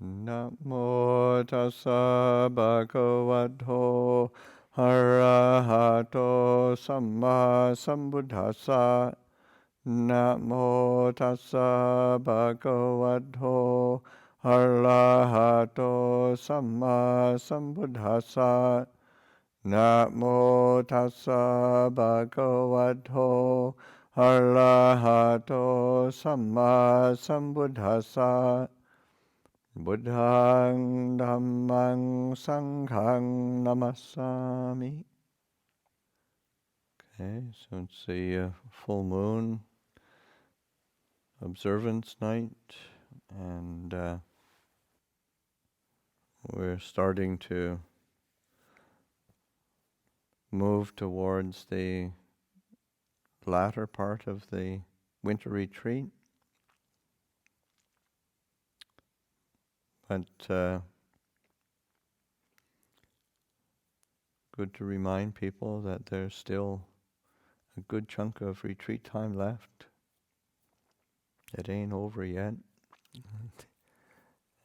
Namo tassa bhagavato arahato samma sambuddhassa. Namo tassa bhagavato arahato samma sambuddhassa. Namo tassa bhagavato arahato samma sambuddhassa. Buddhang dhammang sanghang namasami. Okay, so it's a full moon observance night, and we're starting to move towards the latter part of the winter retreat. But good to remind people that there's still a good chunk of retreat time left. It ain't over yet.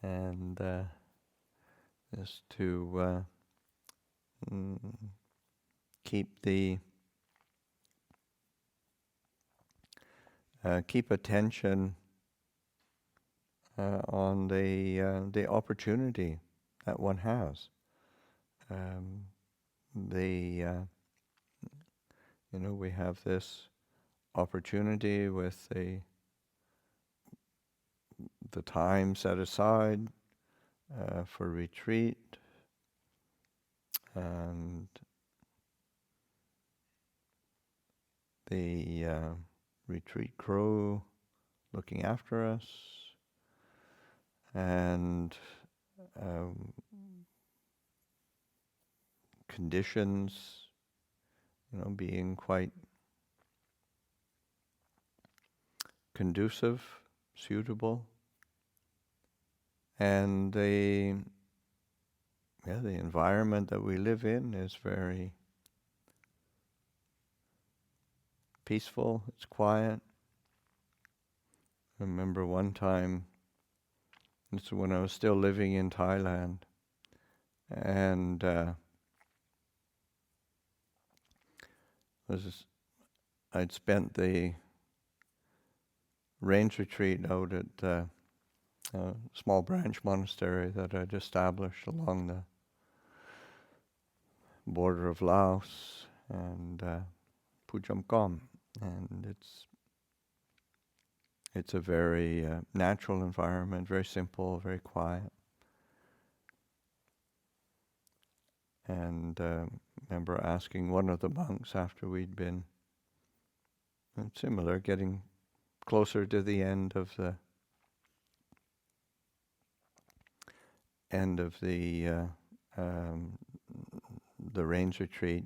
And just to keep attention on the opportunity that one has. We have this opportunity with the time set aside for retreat, and the retreat crew looking after us, and conditions, being quite conducive, suitable, and the environment that we live in is very peaceful, it's quiet. I remember one time, this is when I was still living in Thailand, and I'd spent the rains retreat out at a small branch monastery that I'd established along the border of Laos and Pujamkom, and it's a very natural environment, very simple, very quiet. And remember asking one of the monks after we'd been similar, getting closer to the end of the rains retreat,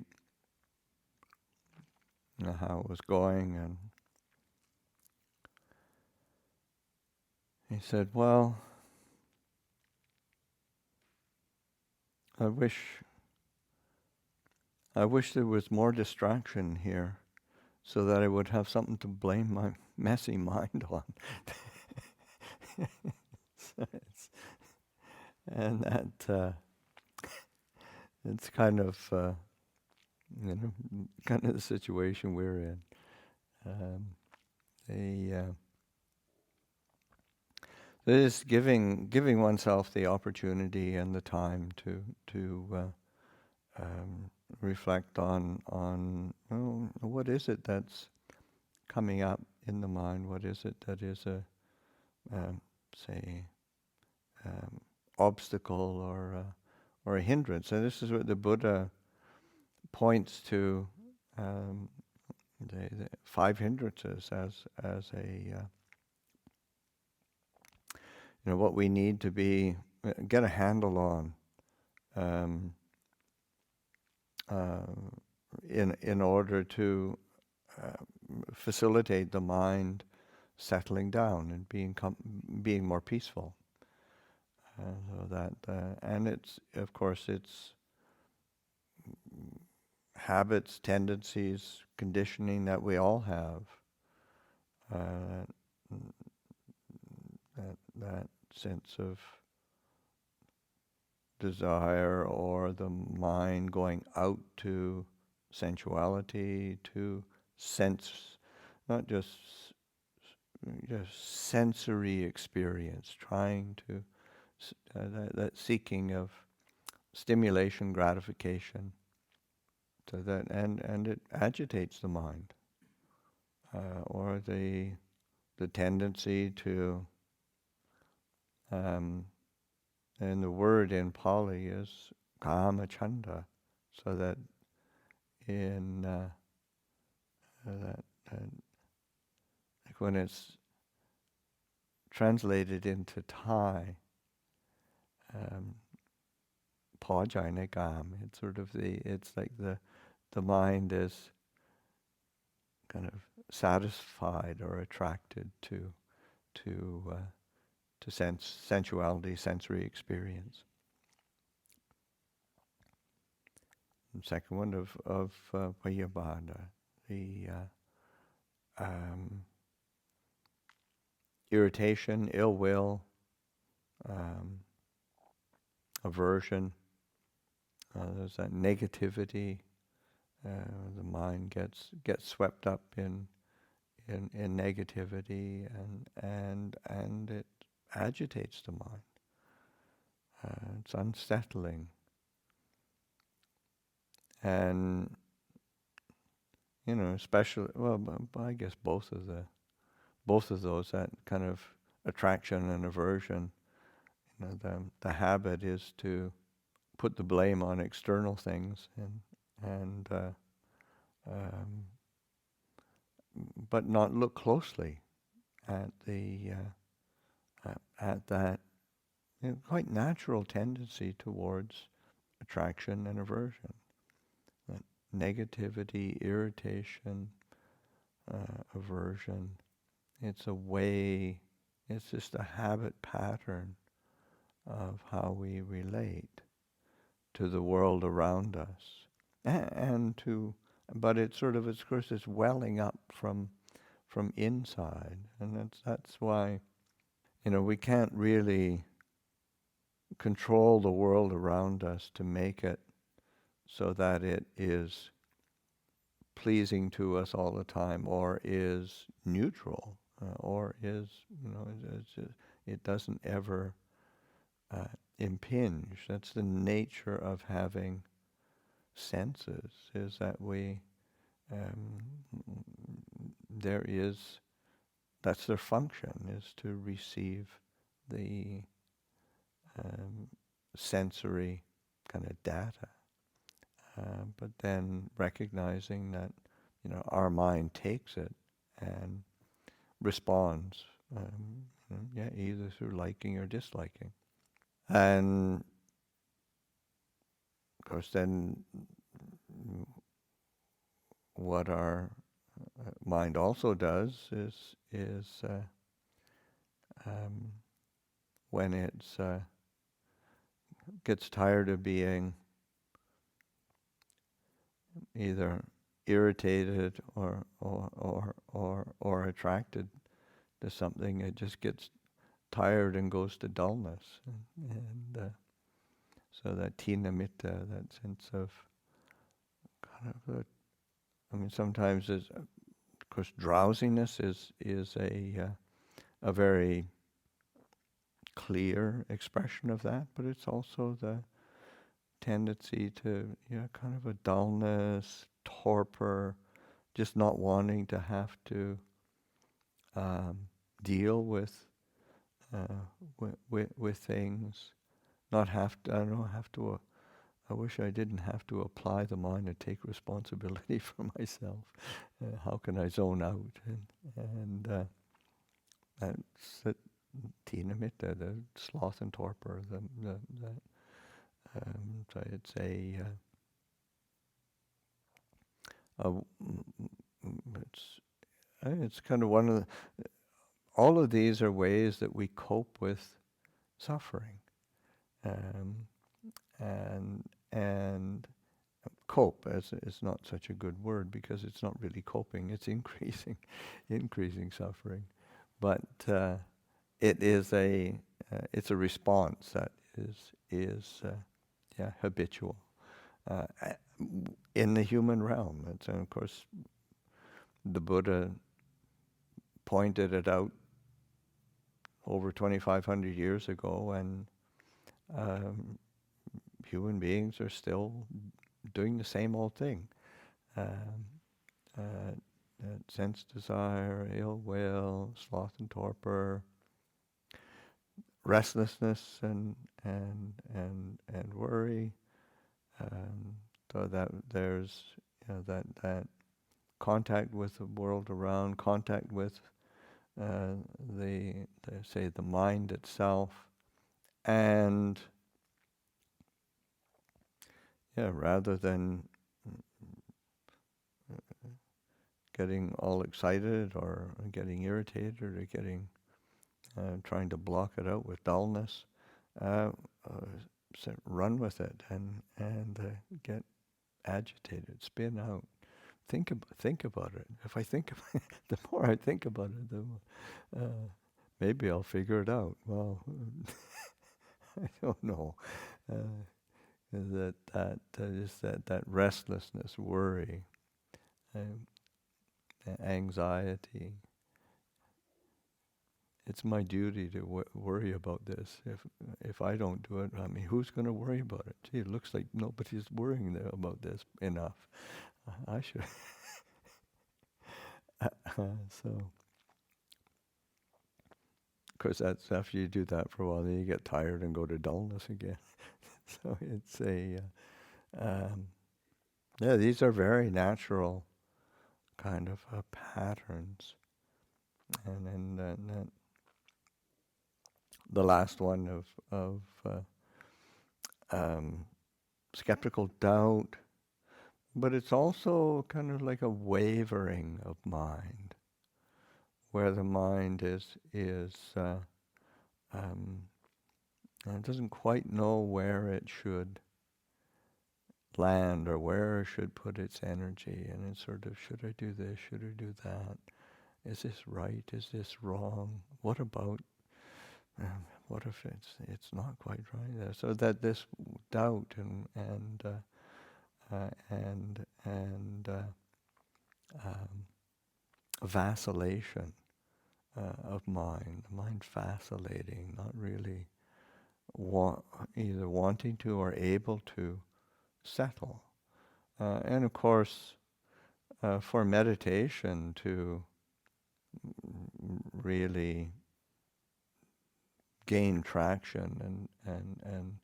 how it was going, and he said, "Well, I wish there was more distraction here, so that I would have something to blame my messy mind on." And that it's kind of the situation we're in. It is giving oneself the opportunity and the time to reflect on what is it that's coming up in the mind. What is it that is a obstacle or a hindrance? And this is what the Buddha points to, the 5 hindrances as a what we need to get a handle on in order to facilitate the mind settling down and being more peaceful. So that and it's habits, tendencies, conditioning that we all have. That sense of desire or the mind going out to sensuality, to sense, not just sensory experience, trying to, that seeking of stimulation, gratification, so that, and it agitates the mind, or the tendency to, and the word in Pali is kama chanda, so that in that like when it's translated into Thai, pawjai ne kam, it's sort of it's like the mind is kind of satisfied or attracted to sensuality, sensory experience. And second one of Vayabhada, the irritation, ill will, aversion. There's that negativity. The mind gets swept up in negativity, and it agitates the mind. It's unsettling, and especially, well, I guess both of those, that kind of attraction and aversion. The habit is to put the blame on external things, and but not look closely at at that quite natural tendency towards attraction and aversion, that negativity, irritation, aversion. It's a way. It's just a habit pattern of how we relate to the world around us, but it's sort of, of course, it's welling up from inside, and that's why we can't really control the world around us to make it so that it is pleasing to us all the time, or is neutral, or is it doesn't ever impinge. That's the nature of having senses, is that we that's their function, is to receive the sensory kind of data, but then recognizing that our mind takes it and responds, either through liking or disliking. And of course, then what our mind also does is when it's gets tired of being either irritated or attracted to something, it just gets tired and goes to dullness, and so that tina mitta, that sense of kind of sometimes of course drowsiness is a very clear expression of that, but it's also the tendency to kind of a dullness, torpor, just not wanting to have to deal with things, not have to. I don't have to. I wish I didn't have to apply the mind and take responsibility for myself. How can I zone out? And that's the tina mitta, the sloth and torpor. So it's it's kind of one of the. All of these are ways that we cope with suffering, and cope is not such a good word, because it's not really coping; it's increasing suffering. But it is it's a response that is habitual in the human realm. And of course, the Buddha pointed it out over 2,500 years ago, and um, human beings are still doing the same old thing. Um, uh, Sense desire, ill will, sloth and torpor, restlessness and worry. So that there's that contact with the world around, contact with the mind itself, and rather than getting all excited or getting irritated or getting trying to block it out with dullness, run with it and get agitated, spin out. Think about it. If I think about it, the more I think about it, the more, maybe I'll figure it out. Well, I don't know. That restlessness, worry, anxiety. It's my duty to worry about this. If I don't do it, I mean, who's going to worry about it? Gee, it looks like nobody's worrying about this enough. I should. So, of course, that's after you do that for a while, then you get tired and go to dullness again. So it's these are very natural kind of patterns. And then the last one of skeptical doubt, but it's also kind of like a wavering of mind, where the mind doesn't quite know where it should land or where it should put its energy, and it's sort of, should I do this? Should I do that? Is this right? Is this wrong? What about? What if it's not quite right? So that this doubt and vacillation of mind vacillating, not really either wanting to or able to settle. And of course, for meditation to really gain traction and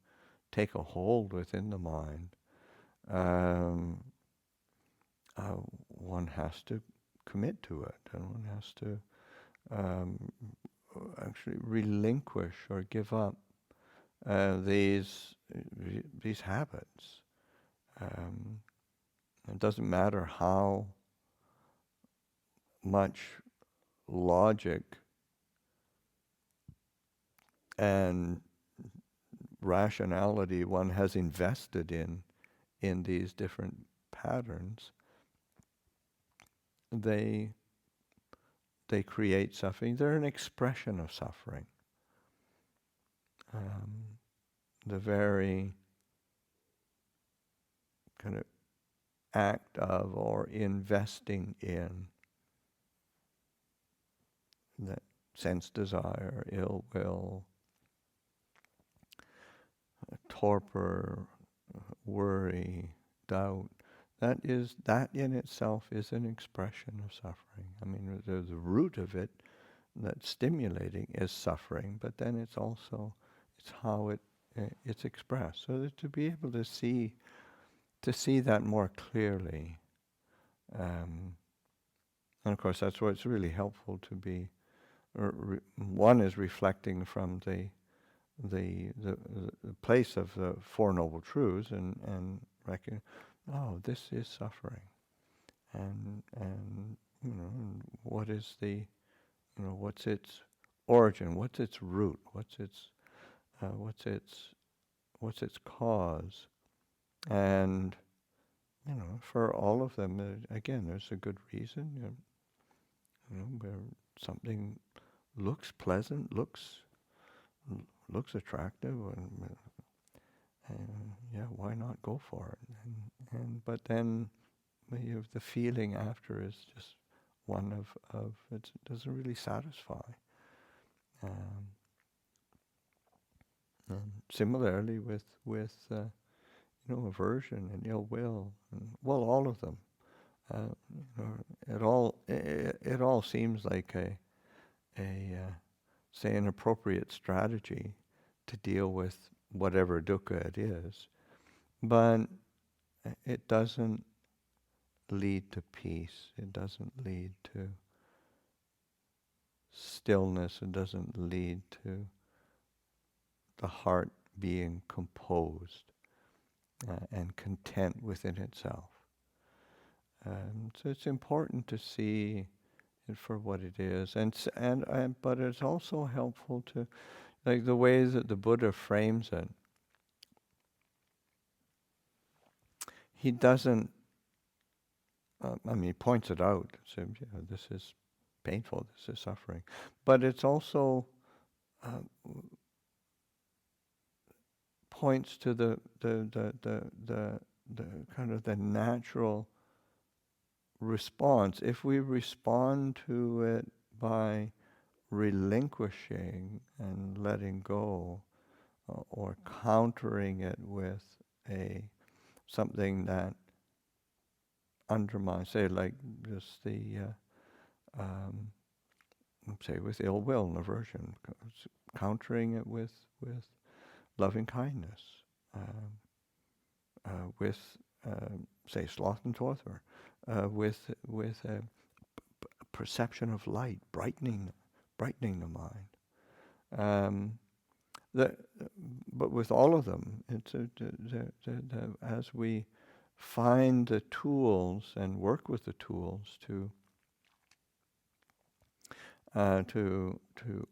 take a hold within the mind, one has to commit to it, and one has to actually relinquish or give up these habits. It doesn't matter how much logic and rationality one has invested in these different patterns. They create suffering. They're an expression of suffering. The very kind of act of or investing in that sense desire, ill will, torpor, worry, doubt, that in itself is an expression of suffering. I mean, the root of it, that's stimulating, is suffering, but then it's how it's expressed. So that to be able to see that more clearly, and of course that's where it's really helpful to be. One is reflecting from the place of the Four Noble Truths and reckon, oh, this is suffering, and what is what's its origin, what's its root, what's its cause, and for all of them, again, there's a good reason, where something looks pleasant, looks looks attractive, yeah, why not go for it? But then you have the feeling after is just one of it doesn't really satisfy. Um, and similarly with aversion and ill will, and all of them. It all seems like a say an appropriate strategy to deal with whatever dukkha it is, but it doesn't lead to peace. It doesn't lead to stillness. It doesn't lead to the heart being composed and content within itself. So it's important to see it for what it is, and but it's also helpful to, like the way that the Buddha frames it. He doesn't. He points it out. So this is painful. This is suffering, but it's also points to the kind of the natural response. If we respond to it by relinquishing and letting go, or countering it with something that undermines, say like just say with ill will and aversion, countering it with loving kindness, with say sloth and torpor, with a perception of light, brightening the mind. But with all of them, it's as we find the tools and work with the tools to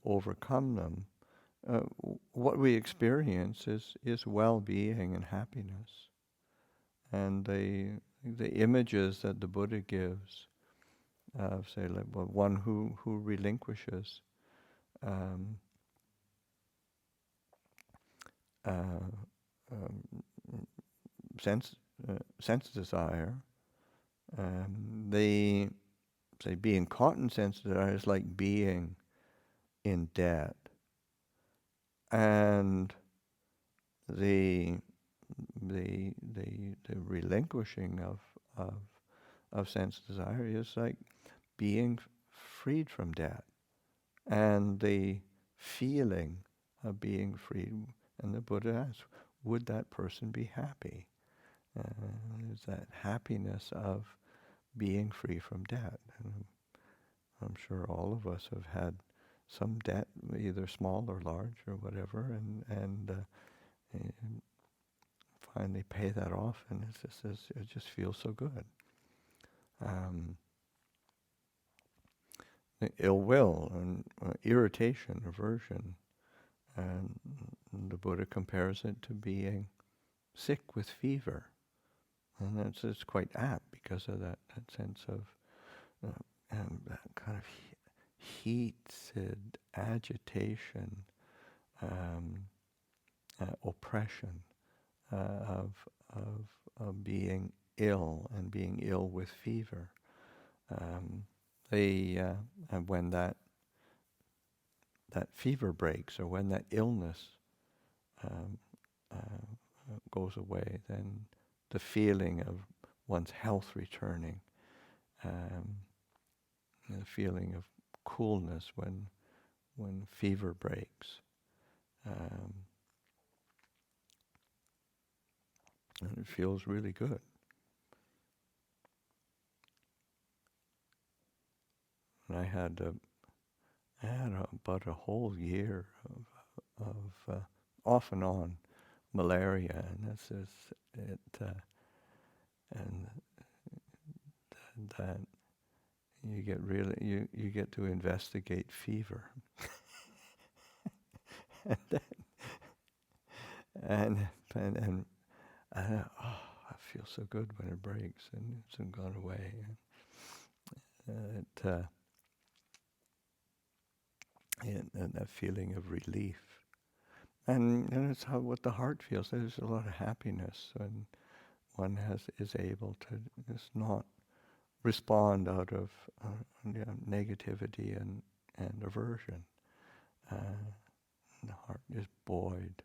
overcome them, what we experience is well-being and happiness. And the images that the Buddha gives of, say, like one who relinquishes um, sense desire. They say being caught in sense desire is like being in debt, and the relinquishing of sense desire is like being freed from debt, and the feeling of being freed. And the Buddha asks, would that person be happy? Is that happiness of being free from debt? And I'm sure all of us have had some debt, either small or large or whatever, and finally pay that off, and it just feels so good. Ill will and irritation, aversion, and the Buddha compares it to being sick with fever. And it's quite apt because of that sense of that kind of heated agitation, oppression of being ill and being ill with fever. And when that fever breaks, or when that illness goes away, then the feeling of one's health returning, the feeling of coolness when fever breaks, and it feels really good. And I had about a whole year of off and on malaria, and this is it, and that you get you get to investigate fever, and I feel so good when it breaks and it's gone away. And that feeling of relief. And it's what the heart feels. There's a lot of happiness when one is able to just not respond out of negativity and aversion. The heart is buoyed.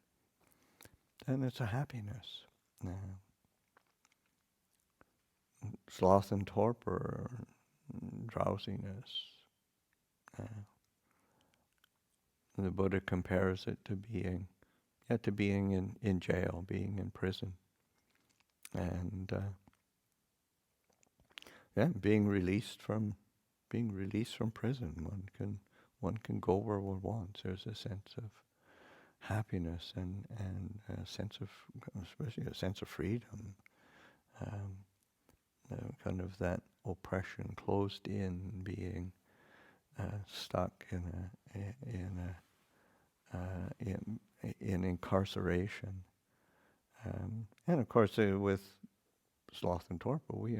And it's a happiness. Sloth and torpor, drowsiness. The Buddha compares it to being in jail, being in prison. And being released from prison. One can go where one wants. There's a sense of happiness and a sense of, especially a sense of freedom. Kind of that oppression, closed in, being stuck in incarceration. And of course, with sloth and torpor, we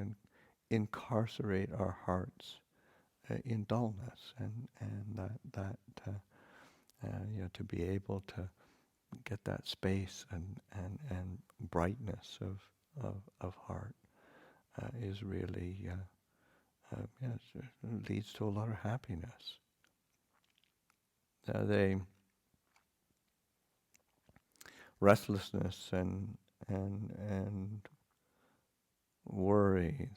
incarcerate our hearts in dullness, and to be able to get that space and brightness of heart is really it leads to a lot of happiness. Restlessness and worry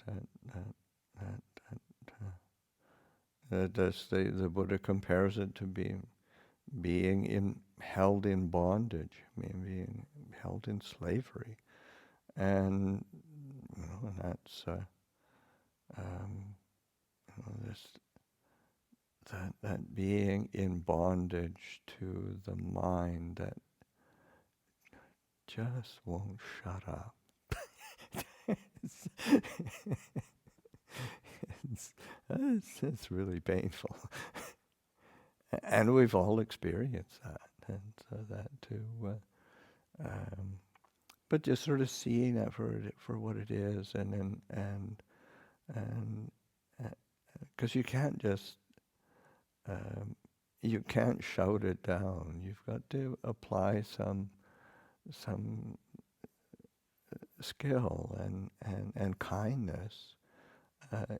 the Buddha compares it to being held in bondage, being held in slavery, and that's that being in bondage to the mind that just won't shut up. It's really painful. And we've all experienced that, and so that too. But just sort of seeing that for what it is, and because you can't just you can't shout it down. You've got to apply some skill and kindness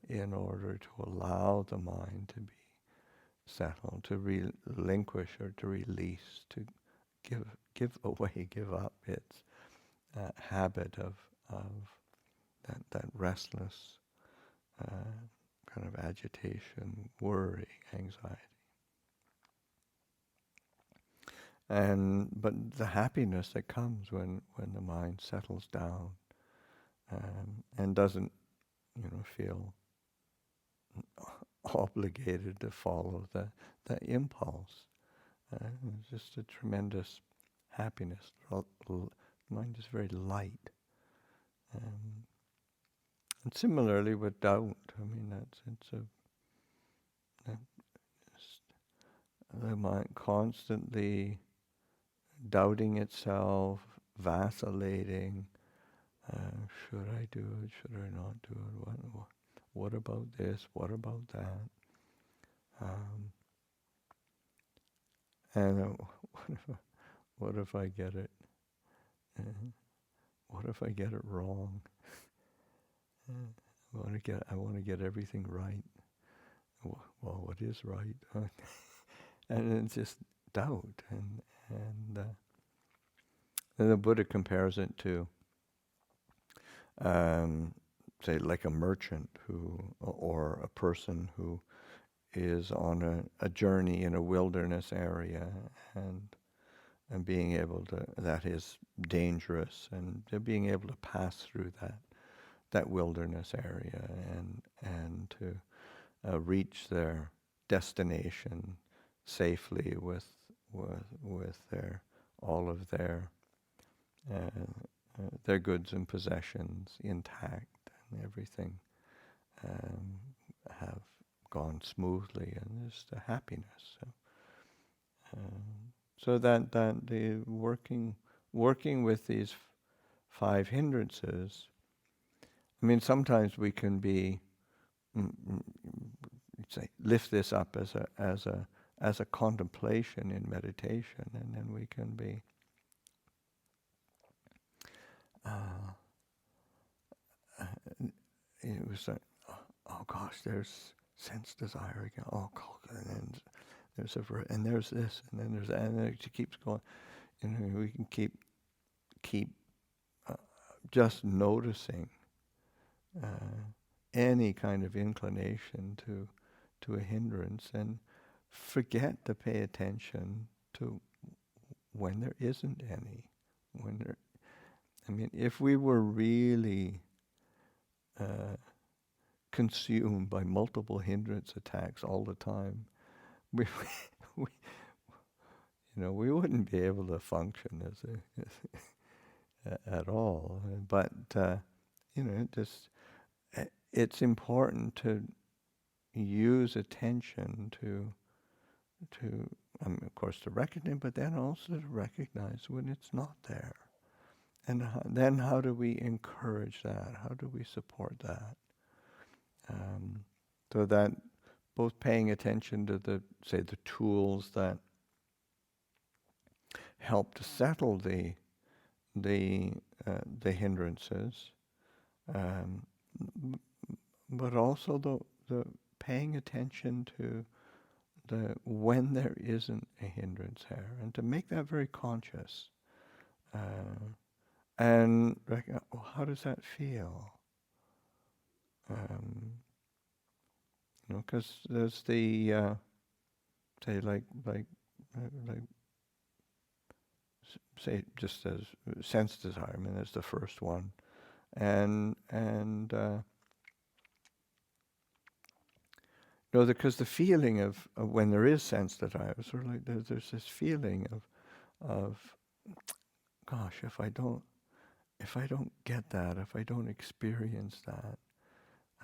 in order to allow the mind to be settled, to relinquish or to release, to give away, give up its habit of that restless kind of agitation, worry, anxiety. But the happiness that comes when the mind settles down and doesn't, feel obligated to follow the impulse. It's just a tremendous happiness. The mind is very light. And similarly with doubt, that sense of the mind constantly doubting itself, vacillating. Should I do it? Should I not do it? What about this? What about that? And what if I get it? What if I get it wrong? I want to get everything right. Well, what is right? And it's just doubt, and the Buddha compares it to, say, like a merchant or a person who is on a journey in a wilderness area, and being able to, that is dangerous, and being able to pass through that wilderness area and to reach their destination safely with all of their goods and possessions intact, and everything have gone smoothly, and there's the happiness. So that the working with these 5 hindrances. Sometimes we can be say lift this up as a contemplation in meditation, and then we can be it was like, oh gosh, there's sense desire again. Oh, and then there's and there's this, and then there's that, and then it keeps going. And we can keep just noticing any kind of inclination to a hindrance, and forget to pay attention to when there isn't any. If we were really consumed by multiple hindrance attacks all the time, we we wouldn't be able to function at all. But it's important to use attention to of course to recognize, but then also to recognize when it's not there. And then how do we encourage that? How do we support that? So that both paying attention to the tools that help to settle the hindrances, but also the paying attention to when there isn't a hindrance there, and to make that very conscious. And how does that feel? Because there's the say just as sense desire. That's the first one, and because the feeling of when there is sense desire, sort of like there's this feeling of gosh, if I don't get that, if I don't experience that,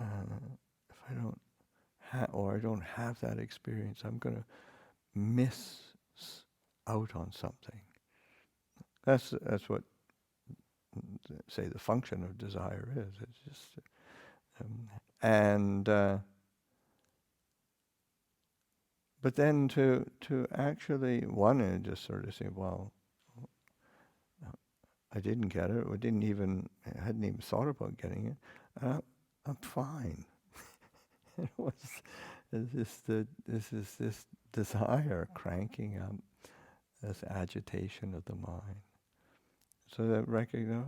if I don't I don't have that experience, I'm going to miss out on something. That's what the function of desire is. It's just but then to actually just sort of say, well, I didn't get it, or I hadn't even thought about getting it. I'm fine. This is this desire cranking up, this agitation of the mind. So that recognize,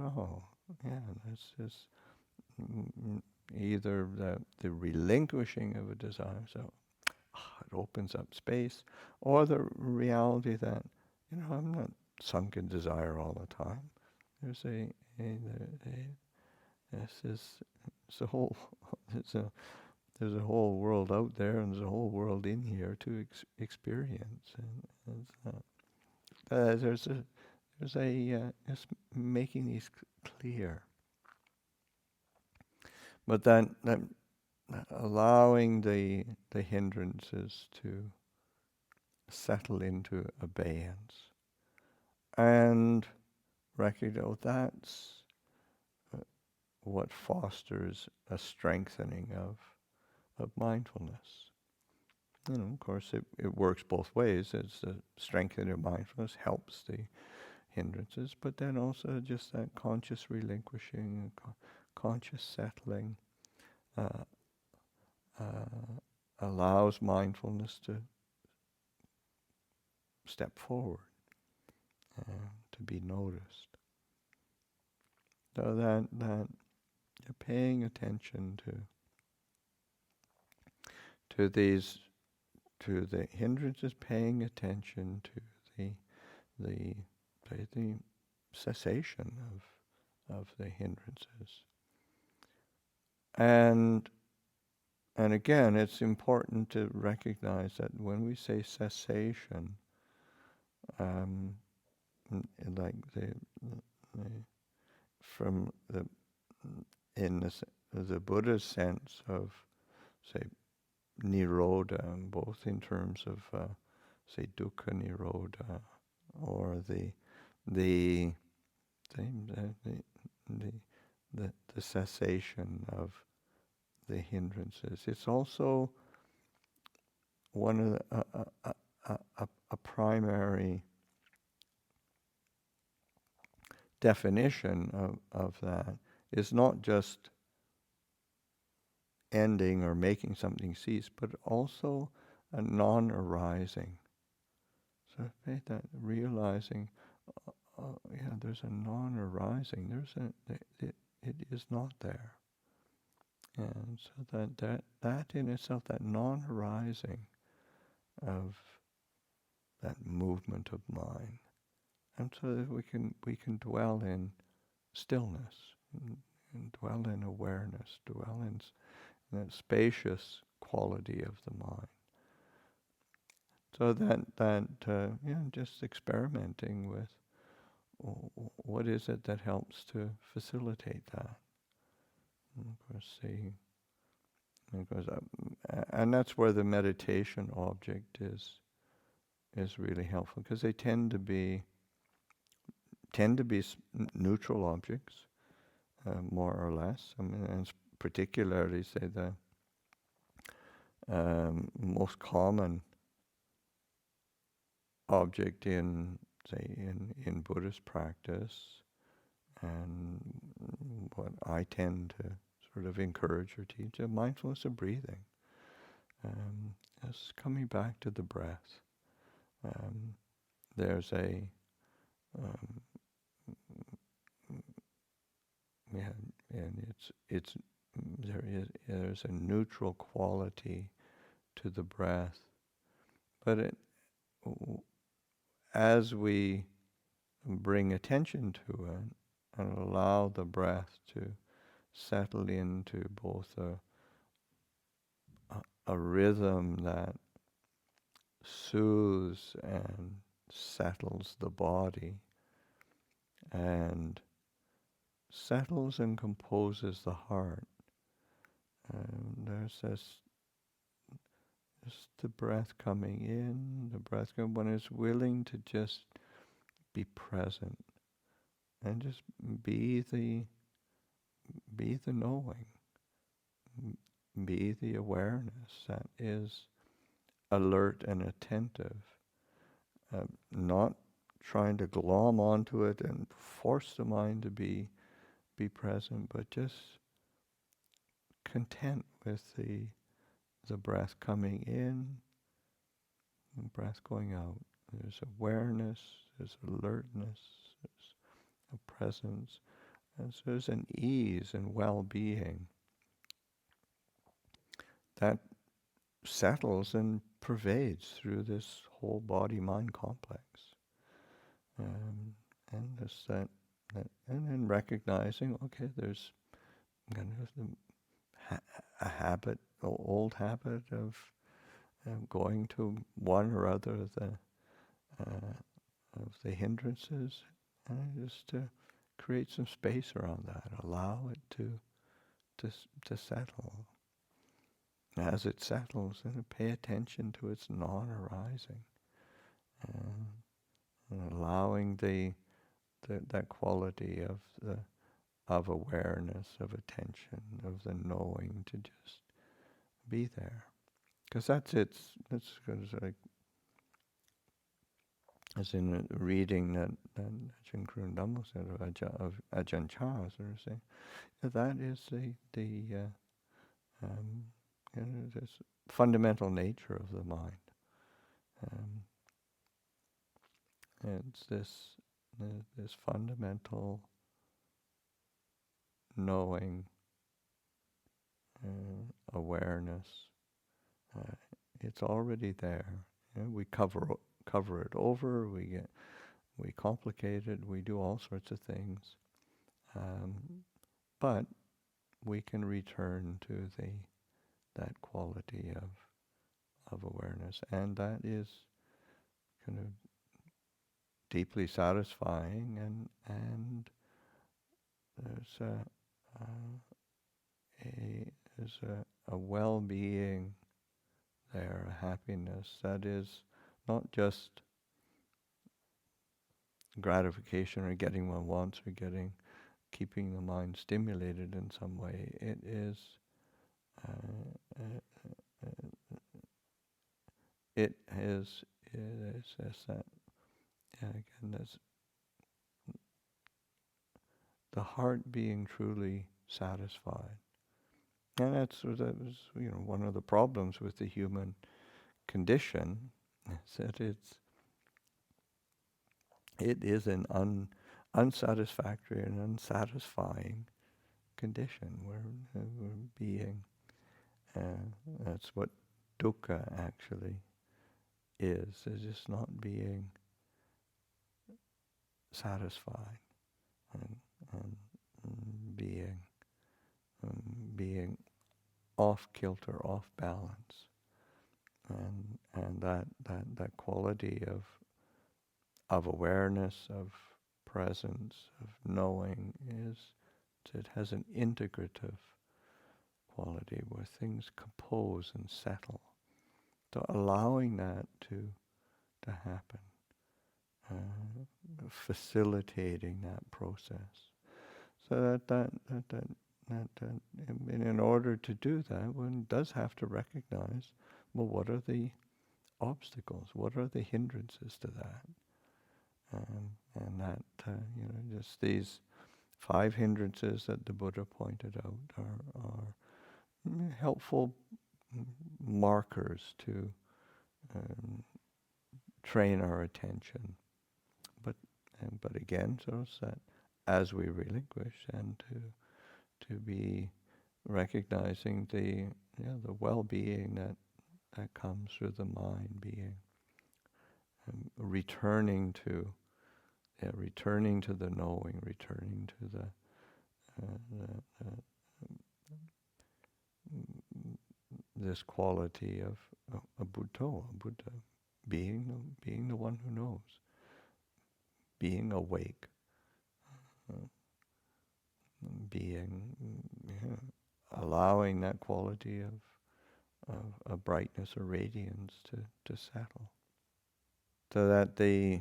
that's just either the relinquishing of a desire, so it opens up space, or the reality that, I'm not sunk in desire all the time. There's there's a whole world out there, and there's a whole world in here to experience, and there's just making these clear, but then allowing the hindrances to settle into abeyance, and recognize that's what fosters a strengthening of mindfulness. Of course, it works both ways. It's the strengthening of mindfulness helps the hindrances, but then also just that conscious relinquishing, conscious settling allows mindfulness to step forward, to be noticed. So that you're paying attention to the hindrances, paying attention to the cessation of the hindrances. And again, it's important to recognize that when we say cessation, like in the Buddha's sense of, say, nirodha, both in terms of say dukkha nirodha, or the cessation of the hindrances. It's also one of a primary definition of that is not just ending or making something cease, but also a non-arising. So that realizing, there's a non-arising. It is not there, and so that in itself, that non-arising of that movement of mind, and so that we can dwell in stillness, and dwell in awareness, dwell in that spacious quality of the mind. So just experimenting with what is it that helps to facilitate that. And of course, and that's where the meditation object is really helpful, because they tend to be neutral objects, more or less. I mean, and particularly, say, the most common object in Buddhist practice, and what I tend to sort of encourage or teach, mindfulness of breathing. Just coming back to the breath. There's a and there's a neutral quality to the breath, but as we bring attention to it and allow the breath to settle into both a rhythm that soothes and settles the body, and settles and composes the heart. And there's just the breath coming in, the breath going. One is willing to just be present and just be the knowing, be the awareness that is alert and attentive, not trying to glom onto it and force the mind to be present, but just content with the breath coming in, the breath going out. There's awareness, there's alertness, there's a presence, and so there's an ease and well-being that settles and pervades through this whole body-mind complex. And this, that, and then recognizing, okay, there's kind of a habit, an old habit of going to one or other of the hindrances, and just to create some space around that, allow it to settle. As it settles, then pay attention to its non-arising, and allowing that quality of awareness, of attention, of the knowing to just be there. Because that's like, as in a reading that Ajahn Kurundamo said of Ajahn Chah, sort of saying, that is this fundamental nature of the mind. It's this fundamental knowing, awareness. It's already there. We cover it over. We complicate it. We do all sorts of things, but we can return to that quality of awareness, and that is kind of deeply satisfying, and there's a well-being there, a happiness that is not just gratification or getting what one wants or keeping the mind stimulated in some way. It is that, again, that's the heart being truly satisfied. And that was one of the problems with the human condition, is that it is an unsatisfactory and unsatisfying condition where we're being. That's what dukkha actually is just not being satisfied and being off kilter, off balance, and that quality of awareness, of presence, of knowing it has an integrative quality where things compose and settle. So allowing that to happen, facilitating that process, so that in order to do that, one does have to recognize, well, what are the obstacles? What are the hindrances to that? And that just these 5 hindrances that the Buddha pointed out are helpful markers to train our attention. But again, so it's that as we relinquish, and to be recognizing the well-being that comes through the mind being, returning to the knowing, returning to this quality of a Buddha, being the one who knows, being awake, being allowing that quality of brightness or radiance to settle, so that the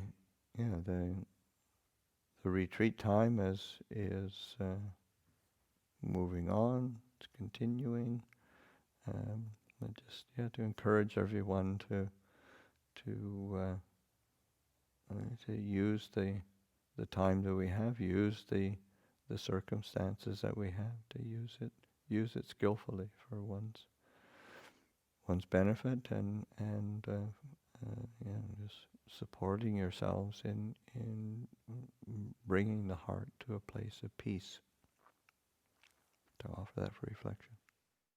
retreat time is moving on, it's continuing. To encourage everyone to use the time that we have, use the circumstances that we have, to use it skillfully for one's benefit, and just supporting yourselves in bringing the heart to a place of peace. To offer that for reflection.